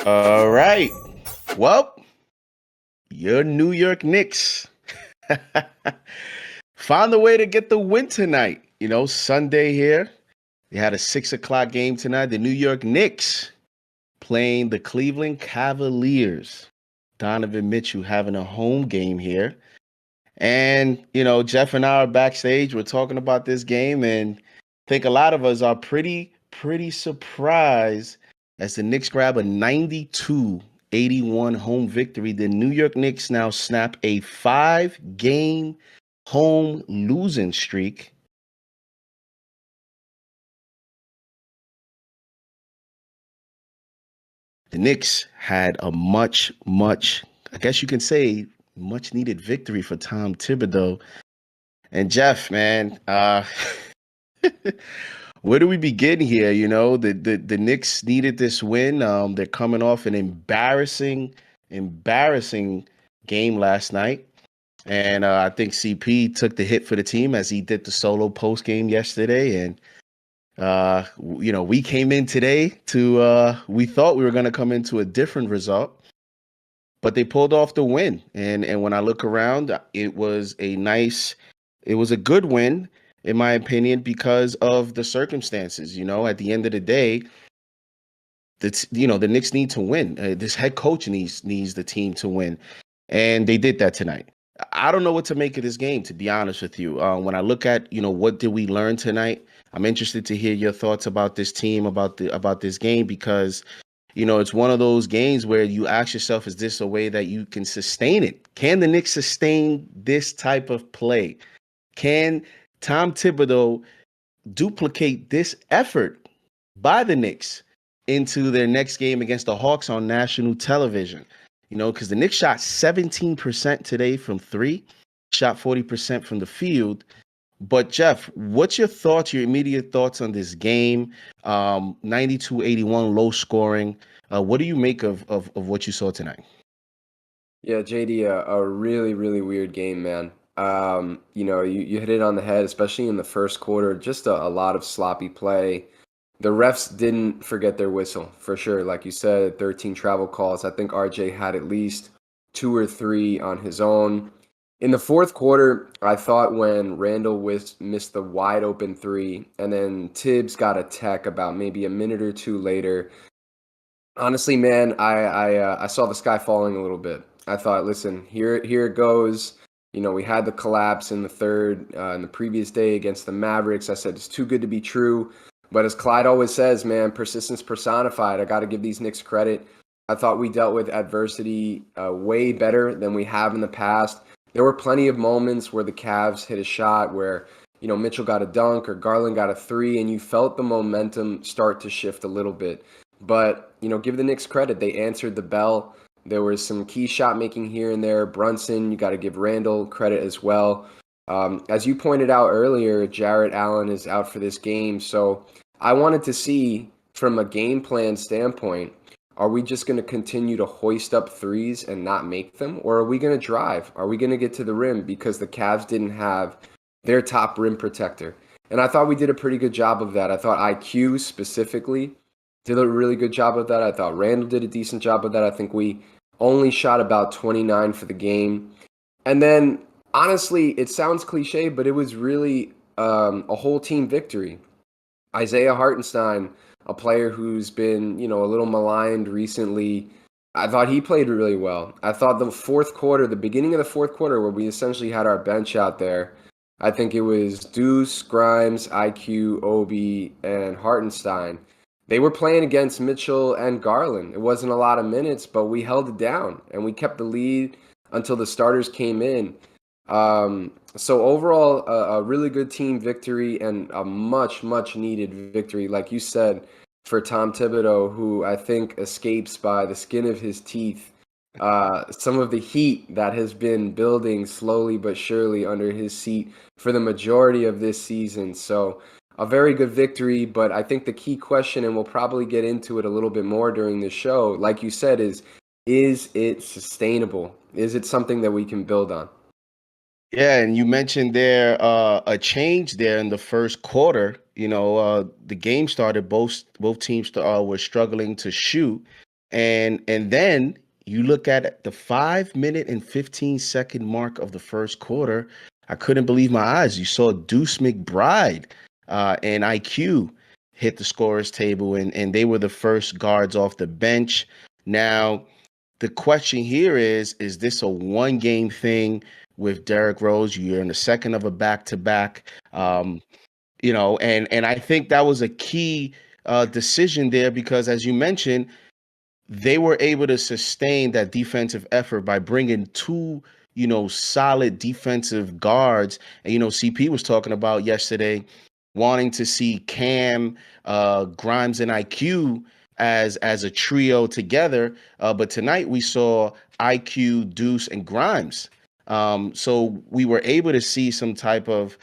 All right. Well, your New York Knicks found a way to get the win tonight. Sunday here. They had a 6 o'clock game tonight. The New York Knicks playing the Cleveland Cavaliers. Donovan Mitchell having a home game here. And, Jeff and I are backstage. We're talking about this game, and I think a lot of us are pretty surprised as the Knicks grab a 92-81 home victory. The New York Knicks now snap a 5-game home losing streak. The Knicks had a much, I guess you can say, much needed victory for Tom Thibodeau. And Jeff, man, where do we begin here? The Knicks needed this win. They're coming off an embarrassing game last night. And I think CP took the hit for the team as he did the solo post game yesterday. And, we came in today we thought we were going to come into a different result, but they pulled off the win. And when I look around, it was a good win, in my opinion, because of the circumstances. At the end of the day, the Knicks need to win. This head coach needs the team to win, and they did that tonight. I don't know what to make of this game, to be honest with you. When I look at, what did we learn tonight, I'm interested to hear your thoughts about this team, about this game, because, it's one of those games where you ask yourself, is this a way that you can sustain it? Can the Knicks sustain this type of play? Can Tom Thibodeau duplicate this effort by the Knicks into their next game against the Hawks on national television? Because the Knicks shot 17% today from three, shot 40% from the field. But Jeff, what's your immediate thoughts on this game? 92-81, low scoring. What do you make of what you saw tonight? Yeah, JD, a really, really weird game, man. You hit it on the head, especially in the first quarter. Just a lot of sloppy play. The refs didn't forget their whistle, for sure. Like you said, 13 travel calls. I think RJ had at least 2 or 3 on his own. In the fourth quarter, I thought when Randall missed the wide open 3, and then Tibbs got a tech about maybe a minute or 2 later. Honestly, man, I saw the sky falling a little bit. I thought, listen, here it goes. We had the collapse in the third in the previous day against the Mavericks. I said it's too good to be true. But as Clyde always says, man, persistence personified. I got to give these Knicks credit. I thought we dealt with adversity way better than we have in the past. There were plenty of moments where the Cavs hit a shot where, Mitchell got a dunk or Garland got a 3, and you felt the momentum start to shift a little bit. But, give the Knicks credit. They answered the bell. There was some key shot making here and there. Brunson, you got to give Randall credit as well. As you pointed out earlier, Jarrett Allen is out for this game. So I wanted to see, from a game plan standpoint, are we just going to continue to hoist up threes and not make them? Or are we going to drive? Are we going to get to the rim? Because the Cavs didn't have their top rim protector. And I thought we did a pretty good job of that. I thought IQ specifically did a really good job of that. I thought Randall did a decent job of that. I think we only shot about 29 for the game. And then, honestly, it sounds cliche, but it was really a whole team victory. Isaiah Hartenstein, a player who's been, a little maligned recently, I thought he played really well. I thought the beginning of the fourth quarter, where we essentially had our bench out there, I think it was Deuce, Grimes, IQ, Obi, and Hartenstein. They were playing against Mitchell and Garland. It wasn't a lot of minutes, but we held it down, and we kept the lead until the starters came in. So overall, a really good team victory and a much, much needed victory, like you said, for Tom Thibodeau, who I think escapes by the skin of his teeth some of the heat that has been building slowly but surely under his seat for the majority of this season. So a very good victory, but I think the key question, and we'll probably get into it a little bit more during the show, like you said, is it sustainable? Is it something that we can build on? Yeah, and you mentioned there a change there in the first quarter. The game started, both teams were struggling to shoot, And then you look at the 5 minute and 15-second mark of the first quarter. I couldn't believe my eyes. You saw Deuce McBride and IQ hit the scorer's table, and they were the first guards off the bench. Now, the question here is this a one-game thing with Derrick Rose? You're in the second of a back-to-back. And I think that was a key decision there because, as you mentioned, they were able to sustain that defensive effort by bringing two, solid defensive guards. And, CP was talking about yesterday wanting to see Cam, Grimes, and IQ as a trio together. But tonight we saw IQ, Deuce, and Grimes. So we were able to see some type of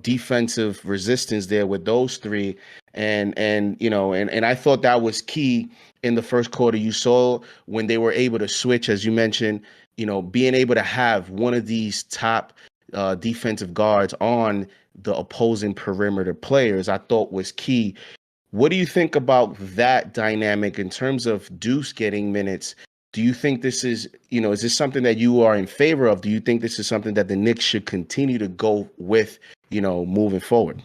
defensive resistance there with those three. And I thought that was key in the first quarter. You saw when they were able to switch, as you mentioned, being able to have one of these top defensive guards on the opposing perimeter players, I thought was key. What do you think about that dynamic in terms of Deuce getting minutes? Do you think this is this something that you are in favor of? Do you think this is something that the Knicks should continue to go with, moving forward?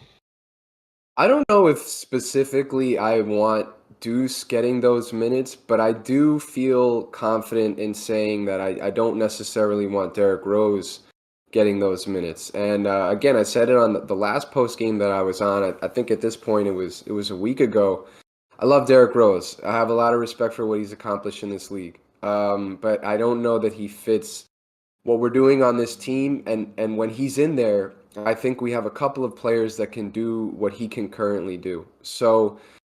I don't know if specifically I want Deuce getting those minutes, but I do feel confident in saying that I don't necessarily want Derrick Rose getting those minutes. And again, I said it on the last post game that I was on. I think at this point it was a week ago. I love Derrick Rose. I have a lot of respect for what he's accomplished in this league. But I don't know that he fits what we're doing on this team. And when he's in there, I think we have a couple of players that can do what he can currently do. So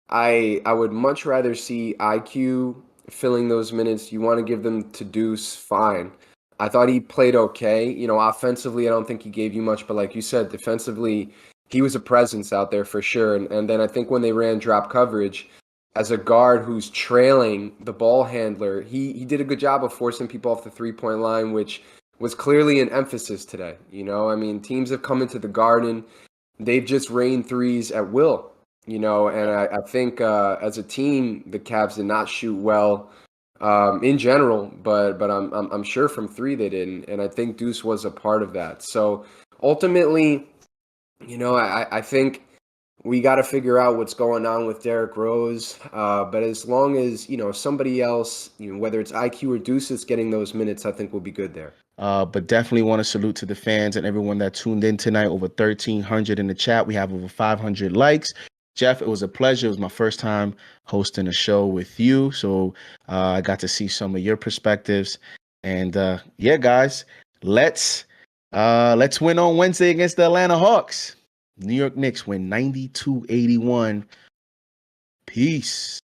I would much rather see IQ filling those minutes. You want to give them to Deuce, fine. I thought he played okay. Offensively, I don't think he gave you much, but like you said, defensively, he was a presence out there for sure. And then I think when they ran drop coverage, as a guard who's trailing the ball handler, he did a good job of forcing people off the three-point line, which was clearly an emphasis today. I mean, teams have come into the Garden. They've just rained threes at will, and I think as a team, the Cavs did not shoot well in general, but I'm sure from three they didn't, and I think Deuce was a part of that. So ultimately, I think we got to figure out what's going on with Derrick Rose. But as long as, somebody else, whether it's IQ or Deuce is getting those minutes, I think we'll be good there. But definitely want to salute to the fans and everyone that tuned in tonight. Over 1,300 in the chat. We have over 500 likes. Jeff, it was a pleasure. It was my first time hosting a show with you. So I got to see some of your perspectives. And yeah, guys, let's win on Wednesday against the Atlanta Hawks. New York Knicks win 92-81. Peace.